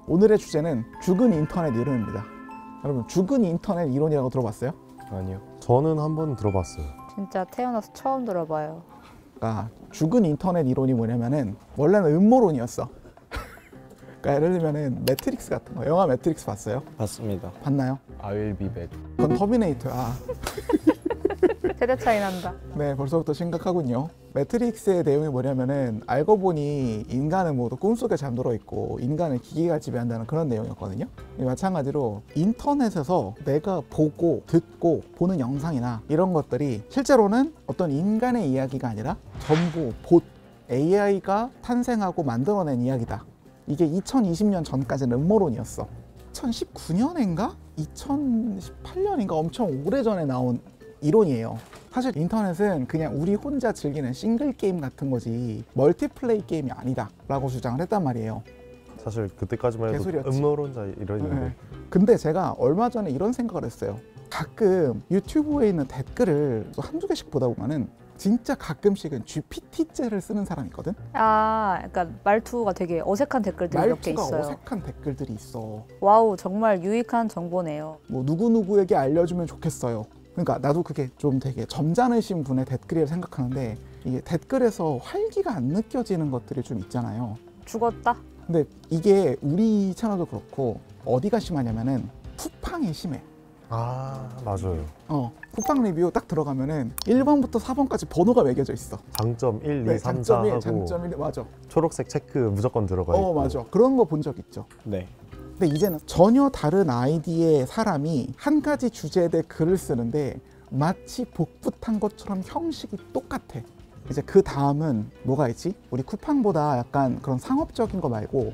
오늘의 주제는 죽은 인터넷 이론입니다. 여러분, 죽은 인터넷 이론이라고 들어봤어요? 아니요. 저는 한번 들어봤어요. 진짜 태어나서 처음 들어봐요. 그러니까 죽은 인터넷 이론이 뭐냐면은 원래는 음모론이었어. 그러니까 예를 들면은 매트릭스 같은 거, 영화 매트릭스 봤어요? 봤습니다. 봤나요? I will be back. 그건 터미네이터야. 세대 차이 난다. 네, 벌써부터 심각하군요. 매트릭스의 내용이 뭐냐면은 알고 보니 인간은 모두 꿈속에 잠들어 있고 인간을 기계가 지배한다는 그런 내용이었거든요. 마찬가지로 인터넷에서 내가 보고 듣고 보는 영상이나 이런 것들이 실제로는 어떤 인간의 이야기가 아니라 전부 봇, AI가 탄생하고 만들어낸 이야기다. 이게 2020년 전까지는 음모론이었어. 2019년인가? 2018년인가? 엄청 오래전에 나온 이론이에요. 사실 인터넷은 그냥 우리 혼자 즐기는 싱글 게임 같은 거지 멀티플레이 게임이 아니다 라고 주장을 했단 말이에요. 사실 그때까지만 해도 개소리였지. 음모론자 이러는데 네. 근데 제가 얼마 전에 이런 생각을 했어요. 가끔 유튜브에 있는 댓글을 한두 개씩 보다 보면은 진짜 가끔씩은 GPT제를 쓰는 사람이 있거든? 아, 약간 말투가 되게 어색한 댓글들이 몇 개 말투가 있어요. 어색한 댓글들이 있어. 와우, 정말 유익한 정보네요. 뭐 누구누구에게 알려주면 좋겠어요. 그러니까 나도 그게 좀 되게 점잖으신 분의 댓글이라고 생각하는데 이게 댓글에서 활기가 안 느껴지는 것들이 좀 있잖아요. 죽었다? 근데 이게 우리 채널도 그렇고 어디가 심하냐면은 쿠팡이 심해. 아 맞아요. 쿠팡 리뷰 딱 들어가면은 1번부터 4번까지 번호가 매겨져 있어. 장점 1, 2, 네, 3, 4 장점 1, 하고 장점 1, 맞아. 초록색 체크 무조건 들어가 있고. 맞아. 그런 거 본 적 있죠. 네. 근데 이제는 전혀 다른 아이디의 사람이 한 가지 주제에 대해 글을 쓰는데 마치 복붙한 것처럼 형식이 똑같아. 이제 그 다음은 뭐가 있지? 우리 쿠팡보다 약간 그런 상업적인 거 말고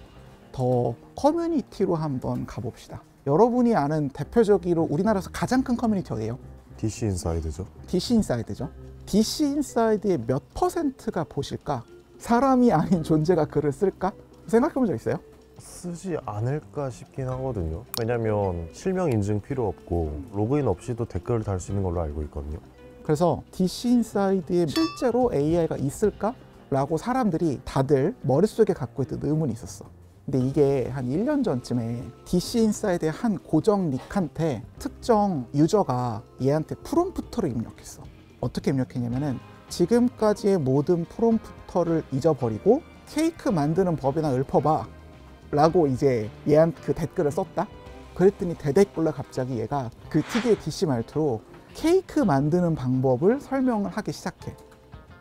더 커뮤니티로 한번 가봅시다. 여러분이 아는 대표적으로 우리나라에서 가장 큰 커뮤니티 어디예요? DC 인사이드죠. DC 인사이드죠. DC 인사이드의 몇 %가 보실까? 사람이 아닌 존재가 글을 쓸까? 생각해 본 적 있어요? 쓰지 않을까 싶긴 하거든요. 왜냐면 실명 인증 필요 없고 로그인 없이도 댓글을 달 수 있는 걸로 알고 있거든요. 그래서 DC 인사이드에 실제로 AI가 있을까? 라고 사람들이 다들 머릿속에 갖고 있던 의문이 있었어. 근데 이게 한 1년 전쯤에 DC 인사이드의 한 고정 닉한테 특정 유저가 얘한테 프롬프터를 입력했어. 어떻게 입력했냐면은 지금까지의 모든 프롬프터를 잊어버리고 케이크 만드는 법이나 읊어봐 라고 이제 얘한테 그 댓글을 썼다. 그랬더니 대댓글로 갑자기 얘가 그 특유의 DC 말투로 케이크 만드는 방법을 설명을 하기 시작해.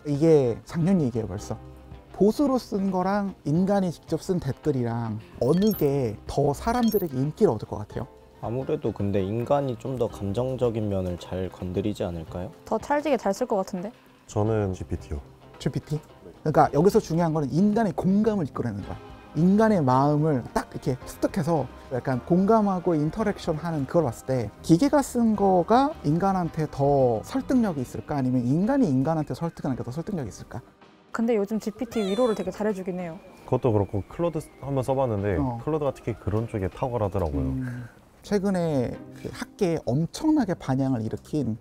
이게 작년 얘기예요 벌써. 보수로 쓴 거랑 인간이 직접 쓴 댓글이랑 어느 게 더 사람들에게 인기를 얻을 것 같아요? 아무래도 근데 인간이 좀 더 감정적인 면을 잘 건드리지 않을까요? 더 찰지게 잘 쓸 것 같은데? 저는 GPT요. GPT? 그러니까 여기서 중요한 거는 인간의 공감을 이끌어내는 거야. 인간의 마음을 딱 이렇게 습득해서 약간 공감하고 인터랙션 하는 그걸 봤을 때 기계가 쓴 거가 인간한테 더 설득력이 있을까? 아니면 인간이 인간한테 설득하는 게 더 설득력이 있을까? 근데 요즘 GPT 위로를 되게 잘해주긴 해요. 그것도 그렇고 클로드 한번 써봤는데 클로드가 특히 그런 쪽에 탁월하더라고요. 최근에 그 학계에 엄청나게 반향을 일으킨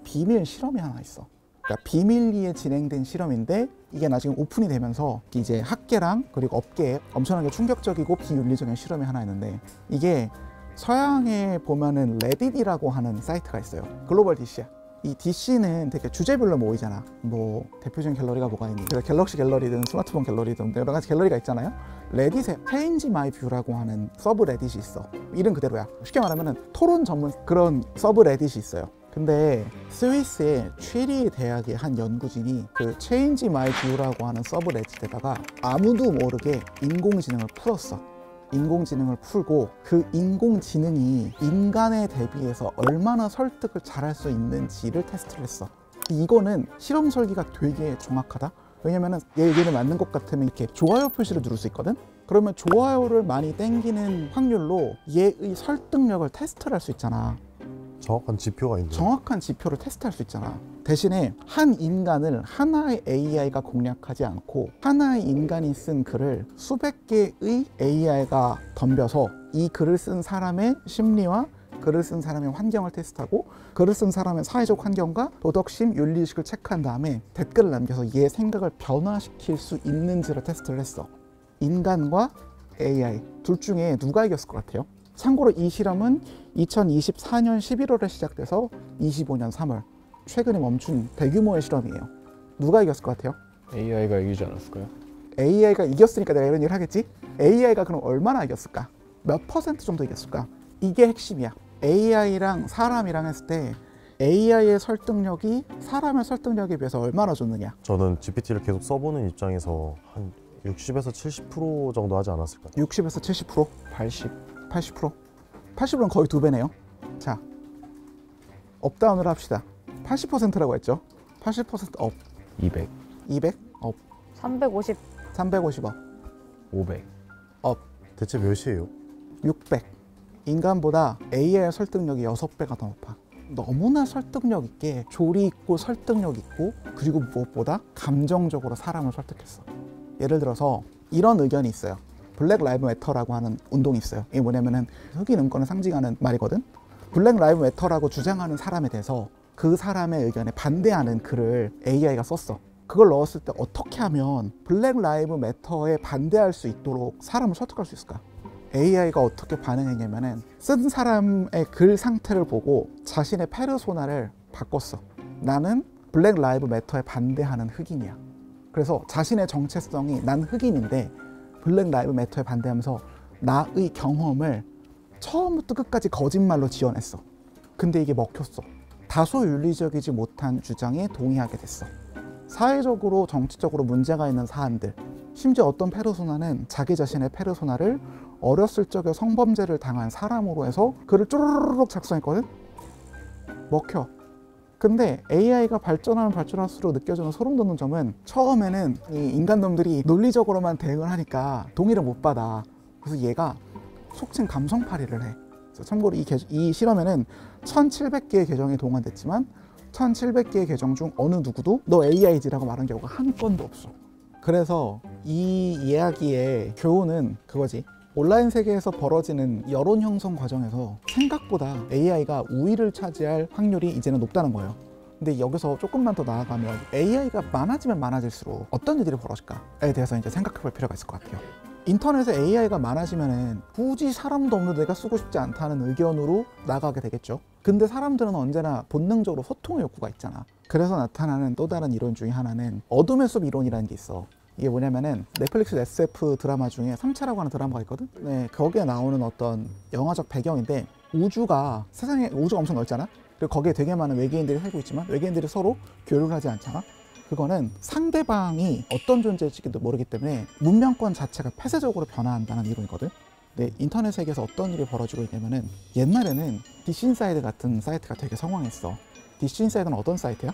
비밀 실험이 하나 있어. 그러니까 비밀리에 진행된 실험인데 이게 나중에 오픈이 되면서 이제 학계랑 그리고 업계에 엄청나게 충격적이고 비윤리적인 실험이 하나 있는데 이게 서양에 보면은 레딧이라고 하는 사이트가 있어요. 글로벌 DC야. 이 DC는 되게 주제별로 모이잖아. 뭐 대표적인 갤러리가 뭐가 있니? 그래서 갤럭시 갤러리든 스마트폰 갤러리든 여러 가지 갤러리가 있잖아요. 레딧에 Change My View라고 하는 서브 레딧이 있어. 이름 그대로야. 쉽게 말하면 토론 전문 그런 서브 레딧이 있어요. 근데 스위스의 취리 대학의 한 연구진이 그 Change My View라고 하는 서브 레딧에다가 아무도 모르게 인공지능을 풀었어. 인공지능을 풀고 그 인공지능이 인간에 대비해서 얼마나 설득을 잘할 수 있는지를 테스트를 했어. 이거는 실험 설계가 되게 정확하다. 왜냐면은 얘 의견이 맞는 것 같으면 이렇게 좋아요 표시를 누를 수 있거든. 그러면 좋아요를 많이 땡기는 확률로 얘의 설득력을 테스트를 할 수 있잖아. 정확한 지표가 있네요. 정확한 지표를 테스트할 수 있잖아. 대신에 한 인간을 하나의 AI가 공략하지 않고 하나의 인간이 쓴 글을 수백 개의 AI가 덤벼서 이 글을 쓴 사람의 심리와 글을 쓴 사람의 환경을 테스트하고 글을 쓴 사람의 사회적 환경과 도덕심, 윤리의식을 체크한 다음에 댓글을 남겨서 얘의 생각을 변화시킬 수 있는지를 테스트를 했어. 인간과 AI 둘 중에 누가 이겼을 것 같아요? 참고로 이 실험은 2024년 11월에 시작돼서 25년 3월 최근에 멈춘 대규모의 실험이에요. 누가 이겼을 것 같아요? AI가 이기지 않았을까요? AI가 이겼으니까 내가 이런 얘기를 하겠지? AI가 그럼 얼마나 이겼을까? 몇 퍼센트 정도 이겼을까? 이게 핵심이야. AI랑 사람이랑 했을 때 AI의 설득력이 사람의 설득력에 비해서 얼마나 좋느냐? 저는 GPT를 계속 써보는 입장에서 한 60에서 70% 정도 하지 않았을까? 60에서 70%? 80. 80%? 80%는 거의 2배네요. 자, 업다운을 합시다. 80%라고 했죠? 80% 업. 200. 200? 업. 350. 350업. 500. 대체 몇이에요? 600. 인간보다 AI의 설득력이 6배가 더 높아. 너무나 설득력 있게 조리 있고 설득력 있고 그리고 무엇보다 감정적으로 사람을 설득했어. 예를 들어서 이런 의견이 있어요. 블랙 라이브 매터라고 하는 운동이 있어요. 이게 뭐냐면은 흑인 인권을 상징하는 말이거든. 블랙 라이브 매터라고 주장하는 사람에 대해서 그 사람의 의견에 반대하는 글을 AI가 썼어. 그걸 넣었을 때 어떻게 하면 블랙 라이브 매터에 반대할 수 있도록 사람을 설득할 수 있을까? AI가 어떻게 반응했냐면은 쓴 사람의 글 상태를 보고 자신의 페르소나를 바꿨어. 나는 블랙 라이브 매터에 반대하는 흑인이야. 그래서 자신의 정체성이 난 흑인인데 블랙 라이브 매터에 반대하면서 나의 경험을 처음부터 끝까지 거짓말로 지어냈어. 근데 이게 먹혔어. 다소 윤리적이지 못한 주장에 동의하게 됐어. 사회적으로 정치적으로 문제가 있는 사안들, 심지어 어떤 페르소나는 자기 자신의 페르소나를 어렸을 적에 성범죄를 당한 사람으로 해서 글을 쪼르륵 작성했거든? 먹혀. 근데 AI가 발전하면 발전할수록 느껴지는 소름 돋는 점은 처음에는 이 인간놈들이 논리적으로만 대응을 하니까 동의를 못 받아. 그래서 얘가 속칭 감성팔이를 해. 그래서 참고로 이 실험에는 1700개의 계정이 동원됐지만 1700개의 계정 중 어느 누구도 너 AI지라고 말한 경우가 한 건도 없어. 그래서 이 이야기의 교훈은 그거지. 온라인 세계에서 벌어지는 여론 형성 과정에서 생각보다 AI가 우위를 차지할 확률이 이제는 높다는 거예요. 근데 여기서 조금만 더 나아가면 AI가 많아지면 많아질수록 어떤 일들이 벌어질까에 대해서 이제 생각해 볼 필요가 있을 것 같아요. 인터넷에 AI가 많아지면은 굳이 사람도 없는 내가 쓰고 싶지 않다는 의견으로 나가게 되겠죠. 근데 사람들은 언제나 본능적으로 소통의 욕구가 있잖아. 그래서 나타나는 또 다른 이론 중에 하나는 어둠의 숲 이론이라는 게 있어. 이게 뭐냐면은 넷플릭스 SF 드라마 중에 3차라고 하는 드라마가 있거든. 네, 거기에 나오는 어떤 영화적 배경인데 세상에 우주가 엄청 넓잖아. 그리고 거기에 되게 많은 외계인들이 살고 있지만 외계인들이 서로 교류를 하지 않잖아. 그거는 상대방이 어떤 존재일지도 모르기 때문에 문명권 자체가 폐쇄적으로 변화한다는 이론이거든. 근데 인터넷 세계에서 어떤 일이 벌어지고 있냐면은 옛날에는 디시인사이드 같은 사이트가 되게 성황했어. 디시인사이드는 어떤 사이트야?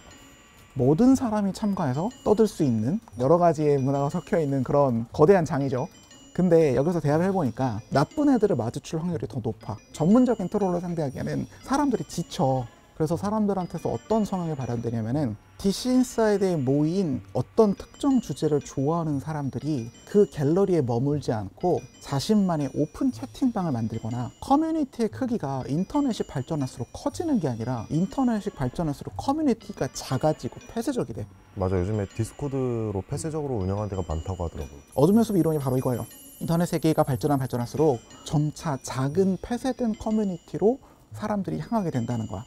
모든 사람이 참가해서 떠들 수 있는 여러 가지의 문화가 섞여 있는 그런 거대한 장이죠. 근데 여기서 대화를 해보니까 나쁜 애들을 마주칠 확률이 더 높아. 전문적인 트롤을 상대하기에는 사람들이 지쳐. 그래서 사람들한테서 어떤 성향이 발현되냐면은 디시인사이드에 모인 어떤 특정 주제를 좋아하는 사람들이 그 갤러리에 머물지 않고 자신만의 오픈 채팅방을 만들거나 커뮤니티의 크기가 인터넷이 발전할수록 커지는 게 아니라 인터넷이 발전할수록 커뮤니티가 작아지고 폐쇄적이 돼. 맞아, 요즘에 디스코드로 폐쇄적으로 운영하는 데가 많다고 하더라고요. 어둠의 숲 이론이 바로 이거예요. 인터넷 세계가 발전할수록 점차 작은 폐쇄된 커뮤니티로 사람들이 향하게 된다는 거야.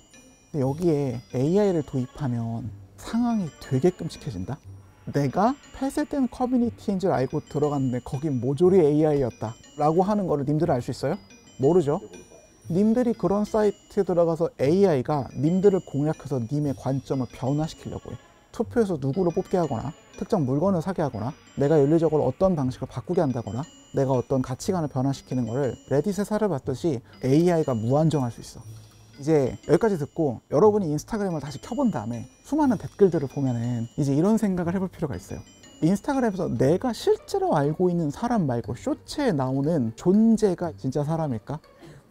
근데 여기에 AI를 도입하면 상황이 되게 끔찍해진다. 내가 폐쇄된 커뮤니티인 줄 알고 들어갔는데 거긴 모조리 AI였다 라고 하는 거를 님들은 알 수 있어요? 모르죠? 님들이 그런 사이트에 들어가서 AI가 님들을 공략해서 님의 관점을 변화시키려고 해. 투표에서 누구를 뽑게 하거나 특정 물건을 사게 하거나 내가 윤리적으로 어떤 방식을 바꾸게 한다거나 내가 어떤 가치관을 변화시키는 거를 레딧의 사를 봤듯이 AI가 무한정할 수 있어. 이제 여기까지 듣고 여러분이 인스타그램을 다시 켜본 다음에 수많은 댓글들을 보면은 이제 이런 생각을 해볼 필요가 있어요. 인스타그램에서 내가 실제로 알고 있는 사람 말고 쇼츠에 나오는 존재가 진짜 사람일까?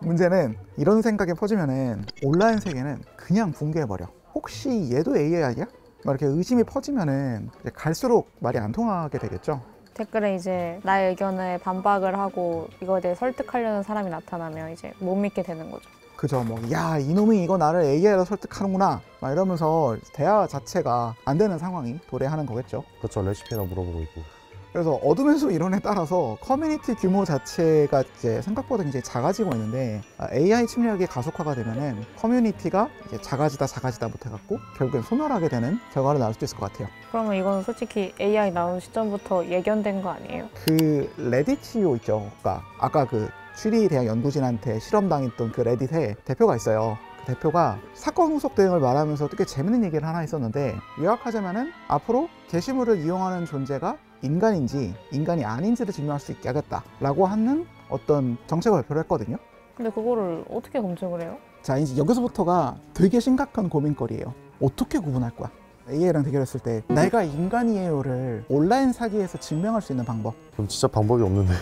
문제는 이런 생각이 퍼지면은 온라인 세계는 그냥 붕괴해버려. 혹시 얘도 AI 아니야? 막 이렇게 의심이 퍼지면은 이제 갈수록 말이 안 통하게 되겠죠. 댓글에 이제 나의 의견에 반박을 하고 이거에 대해 설득하려는 사람이 나타나면 이제 못 믿게 되는 거죠. 그죠. 뭐 야 이놈이 이거 나를 AI로 설득하는구나 막 이러면서 대화 자체가 안 되는 상황이 도래하는 거겠죠. 그렇죠, 레시피나 물어보고 있고. 그래서 어둠의 숲 이론에 따라서 커뮤니티 규모 자체가 이제 생각보다 굉장히 작아지고 있는데 AI 침략이 가속화가 되면은 커뮤니티가 이제 작아지다 못해갖고 결국엔 소멸하게 되는 결과를 낳을 수도 있을 것 같아요. 그러면 이건 솔직히 AI 나온 시점부터 예견된 거 아니에요? 그 레딧 CEO 있죠. 그러니까 아까 그 취리 대학 연구진한테 실험당했던 그 레딧의 대표가 있어요. 그 대표가 사건 후속 대응을 말하면서 되게 재밌는 얘기를 하나 했었는데, 요약하자면은 앞으로 게시물을 이용하는 존재가 인간인지 인간이 아닌지를 증명할 수 있게 하겠다라고 하는 어떤 정책을 발표를 했거든요. 근데 그거를 어떻게 검증을 해요? 자, 이제 여기서부터가 되게 심각한 고민거리예요. 어떻게 구분할 거야? AI랑 대결했을 때 내가 인간이에요를 온라인 사기에서 증명할 수 있는 방법. 그럼 진짜 방법이 없는데.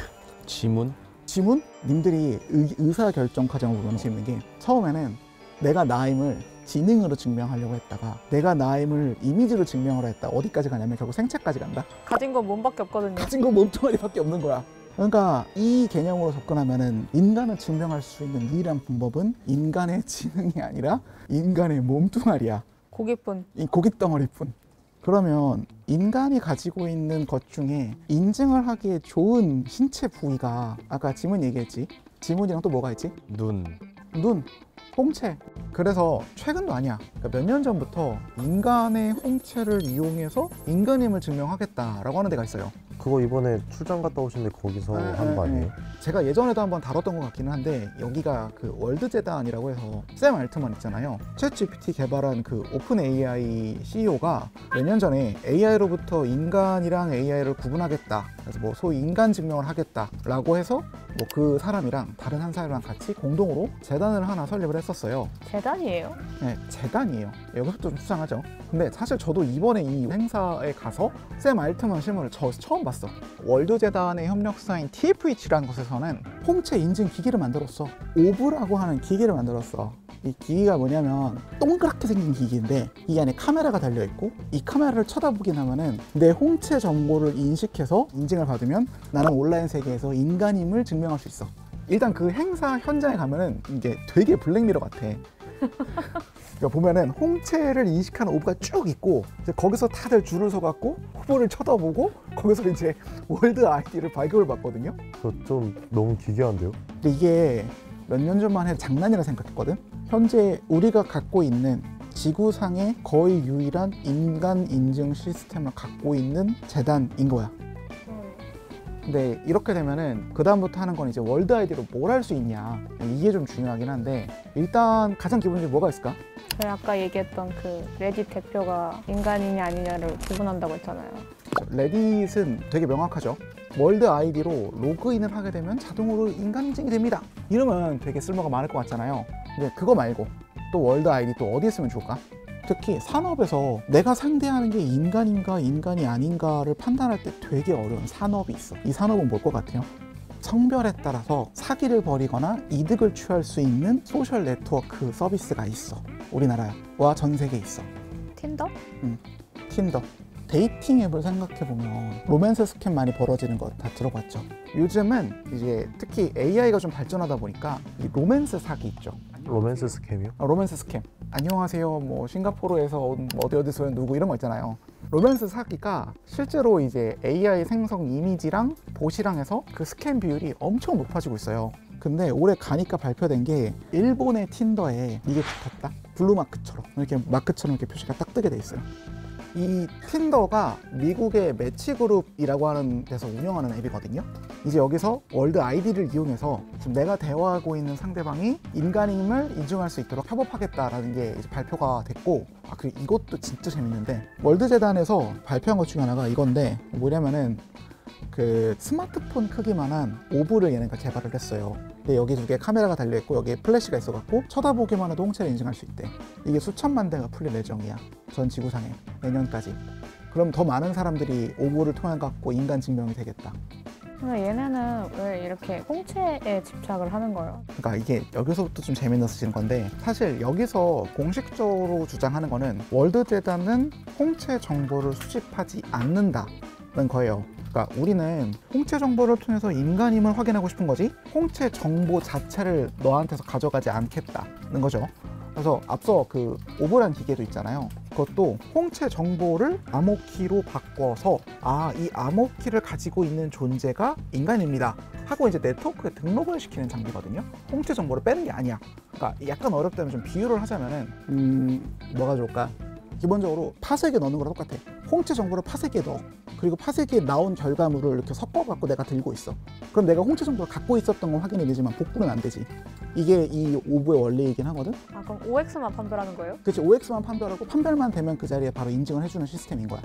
지문? 지문? 님들이 의사결정 과정을 보면 재밌는 게, 처음에는 내가 나임을 지능으로 증명하려고 했다가 내가 나임을 이미지로 증명하려 했다. 어디까지 가냐면 결국 생체까지 간다. 가진 건 몸밖에 없거든요. 가진 건 몸뚱아리밖에 없는 거야. 그러니까 이 개념으로 접근하면은 인간을 증명할 수 있는 유일한 방법은 인간의 지능이 아니라 인간의 몸뚱아리야. 고기뿐. 이 고깃덩어리뿐. 그러면 인간이 가지고 있는 것 중에 인증을 하기에 좋은 신체 부위가, 아까 지문 얘기했지? 지문이랑 또 뭐가 있지? 눈. 눈, 홍채. 그래서 최근도 아니야. 그러니까 몇 년 전부터 인간의 홍채를 이용해서 인간임을 증명하겠다라고 하는 데가 있어요. 그거 이번에 출장 갔다 오신데 거기서 한 거 아니에요? 제가 예전에도 한번 다뤘던 것 같기는 한데, 여기가 그 월드재단이라고 해서 샘 알트만 있잖아요. 챗 GPT 개발한 그 오픈 AI CEO가 몇 년 전에 AI로부터 인간이랑 AI를 구분하겠다, 그래서 뭐 소위 인간 증명을 하겠다라고 해서 뭐 그 사람이랑 다른 한 사람이랑 같이 공동으로 재단을 하나 설립을 했었어요. 재단이에요? 네, 재단이에요. 여기서부터 좀 수상하죠. 근데 사실 저도 이번에 이 행사에 가서 샘 알트만 실물을 처음 봤어. 월드재단의 협력사인 TFH라는 곳에서는 홍채 인증 기기를 만들었어. 오브라고 하는 기기를 만들었어. 이 기기가 뭐냐면 동그랗게 생긴 기기인데, 이 안에 카메라가 달려있고, 이 카메라를 쳐다보긴 하면은 내 홍채 정보를 인식해서 인증을 받으면 나는 온라인 세계에서 인간임을 증명할 수 있어. 일단 그 행사 현장에 가면은 이게 되게 블랙미러 같아. 그러니까 보면은 홍채를 인식하는 오브가 쭉 있고, 이제 거기서 다들 줄을 서갖고 후보를 쳐다보고 거기서 이제 월드 아이디를 발급을 받거든요. 그거 좀 너무 기괴한데요? 근데 이게 몇 년 전만 해도 장난이라 생각했거든. 현재 우리가 갖고 있는 지구상의 거의 유일한 인간 인증 시스템을 갖고 있는 재단인 거야. 근데 이렇게 되면은 그 다음부터 하는 건 이제 월드 아이디로 뭘 할 수 있냐, 이게 좀 중요하긴 한데, 일단 가장 기본적으로 뭐가 있을까? 저희 아까 얘기했던 그 레딧 대표가 인간이냐 아니냐를 구분한다고 했잖아요. 레딧은 되게 명확하죠. 월드 아이디로 로그인을 하게 되면 자동으로 인간 인증이 됩니다. 이러면 되게 쓸모가 많을 것 같잖아요. 근데 그거 말고 또 월드 아이디 또 어디에 쓰면 좋을까? 특히 산업에서 내가 상대하는 게 인간인가 인간이 아닌가를 판단할 때 되게 어려운 산업이 있어. 이 산업은 뭘 것 같아요? 성별에 따라서 사기를 벌이거나 이득을 취할 수 있는 소셜 네트워크 서비스가 있어. 우리나라와 전 세계에 있어. 틴더? 틴더. 데이팅 앱을 생각해보면 로맨스 스캠 많이 벌어지는 거 다 들어봤죠. 요즘은 이제 특히 AI가 좀 발전하다 보니까 이 로맨스 사기 있죠. 로맨스 스캠이요? 로맨스 스캠. 안녕하세요, 뭐 싱가포르에서 온 어디서 누구 이런 거 있잖아요. 로맨스 사기가 실제로 이제 AI 생성 이미지랑 봇이랑 해서 그 스캠 비율이 엄청 높아지고 있어요. 근데 올해 가니까 발표된 게 일본의 틴더에 이게 붙었다. 블루 마크처럼 이렇게 마크처럼 이렇게 표시가 딱 뜨게 돼 있어요. 이 틴더가 미국의 매치그룹이라고 하는 데서 운영하는 앱이거든요. 이제 여기서 월드 아이디를 이용해서 지금 내가 대화하고 있는 상대방이 인간임을 인증할 수 있도록 협업하겠다라는 게 이제 발표가 됐고, 그리고 이것도 진짜 재밌는데, 월드재단에서 발표한 것 중에 하나가 이건데, 뭐냐면은 그 스마트폰 크기만한 오브를 얘네가 개발을 했어요. 근데 여기 두 개 카메라가 달려있고 여기에 플래시가 있어갖고 쳐다보기만 해도 홍채를 인증할 수 있대. 이게 수천만 대가 풀릴 예정이야, 전 지구상에, 내년까지. 그럼 더 많은 사람들이 오브를 통해 갖고 인간 증명이 되겠다. 근데 얘네는 왜 이렇게 홍채에 집착을 하는 거예요? 그러니까 이게 여기서부터 좀 재밌어지는 건데, 사실 여기서 공식적으로 주장하는 거는 월드재단은 홍채 정보를 수집하지 않는다는 거예요. 그러니까 우리는 홍채 정보를 통해서 인간임을 확인하고 싶은 거지, 홍채 정보 자체를 너한테서 가져가지 않겠다는 거죠. 그래서 앞서 그 오브란 기계도 있잖아요. 그것도 홍채 정보를 암호키로 바꿔서 이 암호키를 가지고 있는 존재가 인간입니다 하고 이제 네트워크에 등록을 시키는 장비거든요. 홍채 정보를 빼는 게 아니야. 그러니까 약간 어렵다면 좀 비유를 하자면은 뭐가 좋을까? 기본적으로 파쇄기에 넣는 거랑 똑같아. 홍채 정보를 파쇄기에 넣어. 그리고 파쇄기에 나온 결과물을 이렇게 섞어갖고 내가 들고 있어. 그럼 내가 홍채 정보를 갖고 있었던 건 확인이 되지만 복구는 안 되지. 이게 이 오브의 원리이긴 하거든. 그럼 OX만 판별하는 거예요? 그치, OX만 판별하고 판별만 되면 그 자리에 바로 인증을 해주는 시스템인 거야.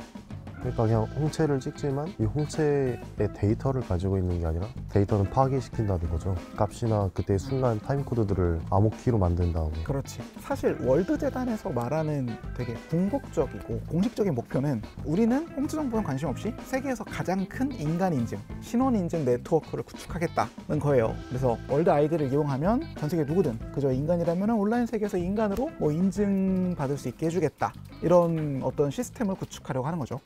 그러니까 그냥 홍채를 찍지만 이 홍채의 데이터를 가지고 있는 게 아니라 데이터는 파괴시킨다는 거죠. 값이나 그때의 순간 타임코드들을 암호키로 만든 다음에. 그렇지. 사실 월드재단에서 말하는 되게 궁극적이고 공식적인 목표는 우리는 홍채 정보에 관심 없이 세계에서 가장 큰 인간 인증, 신원 인증 네트워크를 구축하겠다는 거예요. 그래서 월드 아이디를 이용하면 전 세계 누구든 그저 인간이라면 온라인 세계에서 인간으로 뭐 인증받을 수 있게 해주겠다. 이런 어떤 시스템을 구축하려고 하는 거죠.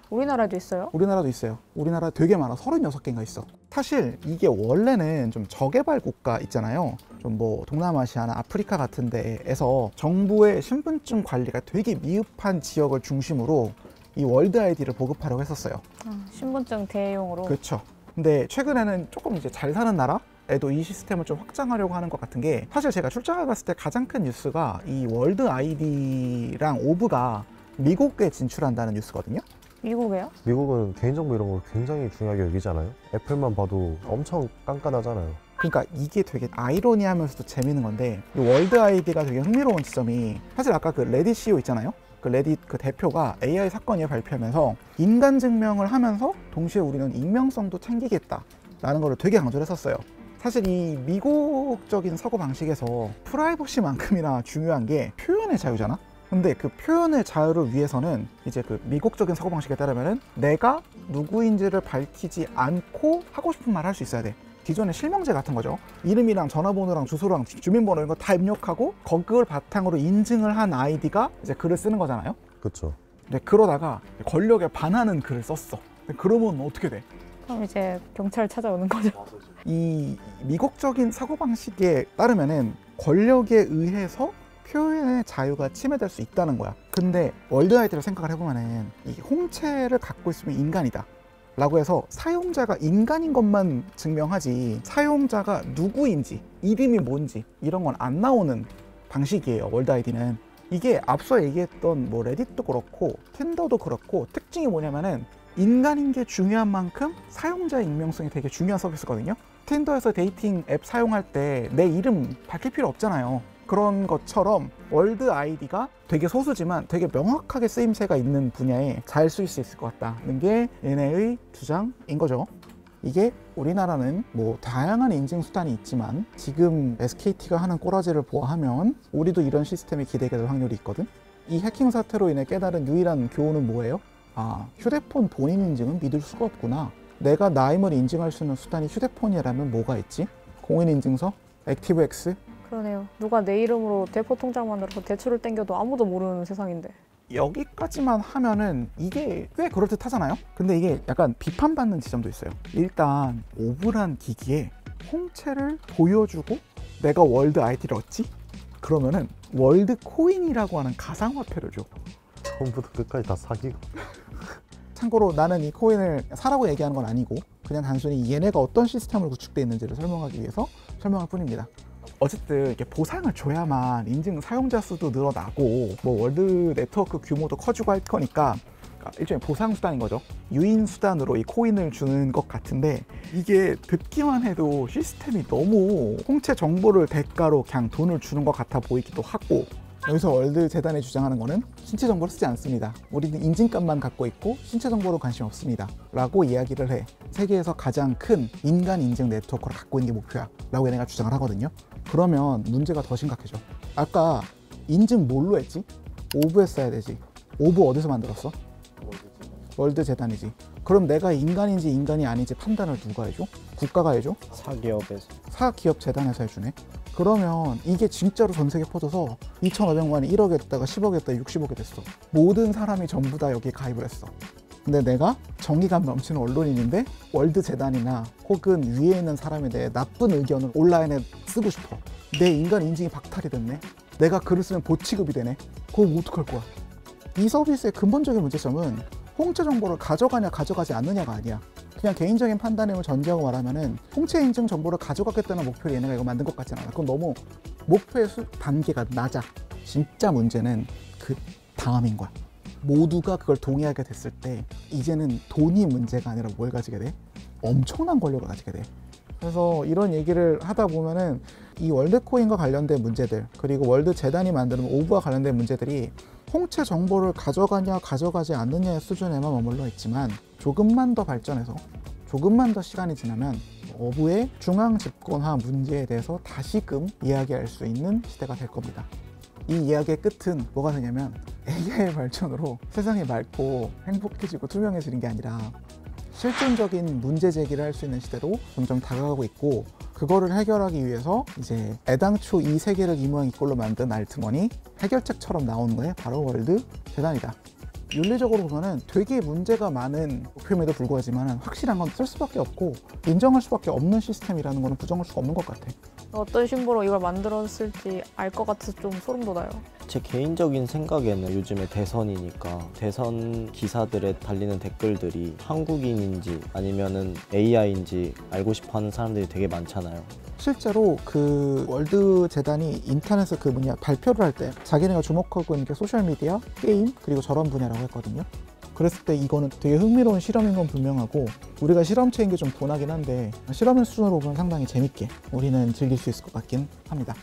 우리나라에도 있어요? 우리나라도 있어요. 우리나라 되게 많아. 36개인가 있어. 사실 이게 원래는 좀 저개발 국가 있잖아요. 좀 뭐 동남아시아나 아프리카 같은 데에서 정부의 신분증 관리가 되게 미흡한 지역을 중심으로 이 월드 아이디를 보급하려고 했었어요. 신분증 대용으로. 그렇죠. 근데 최근에는 조금 이제 잘 사는 나라에도 이 시스템을 좀 확장하려고 하는 것 같은 게, 사실 제가 출장을 갔을 때 가장 큰 뉴스가 이 월드 아이디랑 오브가 미국에 진출한다는 뉴스거든요. 미국에요? 미국은 개인정보 이런 걸 굉장히 중요하게 여기잖아요. 애플만 봐도 엄청 깐깐하잖아요. 그러니까 이게 되게 아이러니하면서도 재밌는 건데, 이 월드 아이디가 되게 흥미로운 지점이, 사실 아까 그 레딧 CEO 있잖아요. 그 레딧 그 대표가 AI 사건을 발표하면서 인간 증명을 하면서 동시에 우리는 익명성도 챙기겠다라는 거를 되게 강조를 했었어요. 사실 이 미국적인 사고 방식에서 프라이버시만큼이나 중요한 게 표현의 자유잖아. 근데 그 표현의 자유를 위해서는 이제 그 미국적인 사고방식에 따르면은 내가 누구인지를 밝히지 않고 하고 싶은 말 할 수 있어야 돼. 기존의 실명제 같은 거죠. 이름이랑 전화번호랑 주소랑 주민번호 이런 거 다 입력하고 그걸 바탕으로 인증을 한 아이디가 이제 글을 쓰는 거잖아요. 그렇죠. 근데 그러다가 권력에 반하는 글을 썼어. 그러면 어떻게 돼? 그럼 이제 경찰 찾아오는 거죠. 이 미국적인 사고방식에 따르면은 권력에 의해서 표현의 자유가 침해될 수 있다는 거야. 근데 월드 아이디를 생각을 해보면은 이 홍채를 갖고 있으면 인간이다 라고 해서 사용자가 인간인 것만 증명하지 사용자가 누구인지 이름이 뭔지 이런 건 안 나오는 방식이에요. 월드 아이디는. 이게 앞서 얘기했던 뭐 레딧도 그렇고 틴더도 그렇고 특징이 뭐냐면은 인간인 게 중요한 만큼 사용자의 익명성이 되게 중요한 서비스거든요. 틴더에서 데이팅 앱 사용할 때 내 이름 밝힐 필요 없잖아요. 그런 것처럼 월드 아이디가 되게 소수지만 되게 명확하게 쓰임새가 있는 분야에 잘 쓰일 수 있을 것 같다는 게 얘네의 주장인 거죠. 이게 우리나라는 뭐 다양한 인증 수단이 있지만 지금 SKT가 하는 꼬라지를 보아하면 우리도 이런 시스템이 기대게 될 확률이 있거든. 이 해킹 사태로 인해 깨달은 유일한 교훈은 뭐예요? 휴대폰 본인 인증은 믿을 수가 없구나. 내가 나임을 인증할 수 있는 수단이 휴대폰이라면 뭐가 있지? 공인인증서? 액티브엑스? 그러네요. 누가 내 이름으로 대포 통장 만들어서 대출을 땡겨도 아무도 모르는 세상인데. 여기까지만 하면은 이게 꽤 그럴듯하잖아요. 근데 이게 약간 비판받는 지점도 있어요. 일단 오브란 기기에 홍채를 보여주고 내가 월드 아이디를 얻지? 그러면은 월드 코인이라고 하는 가상화폐를 줘. 처음부터 끝까지 다 사기가. 참고로 나는 이 코인을 사라고 얘기하는 건 아니고 그냥 단순히 얘네가 어떤 시스템으로 구축되어 있는지를 설명하기 위해서 설명할 뿐입니다. 어쨌든 이렇게 보상을 줘야만 인증 사용자 수도 늘어나고 뭐 월드 네트워크 규모도 커지고 할 거니까 일종의 보상 수단인 거죠. 유인 수단으로 이 코인을 주는 것 같은데 이게 듣기만 해도 시스템이 너무 홍채 정보를 대가로 그냥 돈을 주는 것 같아 보이기도 하고, 여기서 월드 재단이 주장하는 거는 신체 정보를 쓰지 않습니다. 우리는 인증값만 갖고 있고 신체 정보로 관심 없습니다 라고 이야기를 해. 세계에서 가장 큰 인간 인증 네트워크를 갖고 있는 게 목표야 라고 얘네가 주장을 하거든요. 그러면 문제가 더 심각해져. 아까 인증 뭘로 했지? 오브에 써야 되지. 오브 어디서 만들었어? 월드 재단이지. 그럼 내가 인간인지 인간이 아닌지 판단을 누가 해줘? 국가가 해줘? 사기업에서. 사기업 재단에서 해주네. 그러면 이게 진짜로 전 세계 퍼져서 2,500만이 1억에 됐다가 10억에 됐다가 60억에 됐어. 모든 사람이 전부 다 여기에 가입을 했어. 근데 내가 정의감 넘치는 언론인인데 월드 재단이나 혹은 위에 있는 사람에 대해 나쁜 의견을 온라인에 쓰고 싶어. 내 인간 인증이 박탈이 됐네. 내가 글을 쓰면 보치급이 되네. 그럼 어떡할 거야? 이 서비스의 근본적인 문제점은 홍채 정보를 가져가냐 가져가지 않느냐가 아니야. 그냥 개인적인 판단임을 전제하고 말하면은 홍채 인증 정보를 가져가겠다는 목표로 얘네가 이거 만든 것 같진 않아. 그건 너무 목표의 단계가 낮아. 진짜 문제는 그 다음인 거야. 모두가 그걸 동의하게 됐을 때 이제는 돈이 문제가 아니라 뭘 가지게 돼? 엄청난 권력을 가지게 돼. 그래서 이런 얘기를 하다 보면은 이 월드코인과 관련된 문제들, 그리고 월드 재단이 만드는 오브와 관련된 문제들이 홍채 정보를 가져가냐 가져가지 않느냐의 수준에만 머물러 있지만 조금만 더 발전해서 조금만 더 시간이 지나면 오브의 중앙 집권화 문제에 대해서 다시금 이야기할 수 있는 시대가 될 겁니다. 이 이야기의 끝은 뭐가 되냐면 AI의 발전으로 세상이 맑고 행복해지고 투명해지는 게 아니라 실존적인 문제 제기를 할 수 있는 시대로 점점 다가가고 있고, 그거를 해결하기 위해서 이제 애당초 이 세계를 이 모양 이 꼴로 만든 알트머니 해결책처럼 나오는 거에 바로 월드 재단이다. 윤리적으로 보면은 되게 문제가 많은 목표임에도 불구하지만 확실한 건 쓸 수밖에 없고 인정할 수밖에 없는 시스템이라는 거는 부정할 수가 없는 것 같아. 어떤 심보로 이걸 만들었을지 알 것 같아서 좀 소름 돋아요. 제 개인적인 생각에는 요즘에 대선이니까 대선 기사들에 달리는 댓글들이 한국인인지 아니면은 AI인지 알고 싶어 하는 사람들이 되게 많잖아요. 실제로 그 월드 재단이 인터넷에 그 발표를 할 때 자기네가 주목하고 있는 게 소셜미디어, 게임, 그리고 저런 분야라고 했거든요. 그랬을 때 이거는 되게 흥미로운 실험인 건 분명하고, 우리가 실험체인 게 좀 분하긴 한데 실험의 수준으로 보면 상당히 재밌게 우리는 즐길 수 있을 것 같긴 합니다.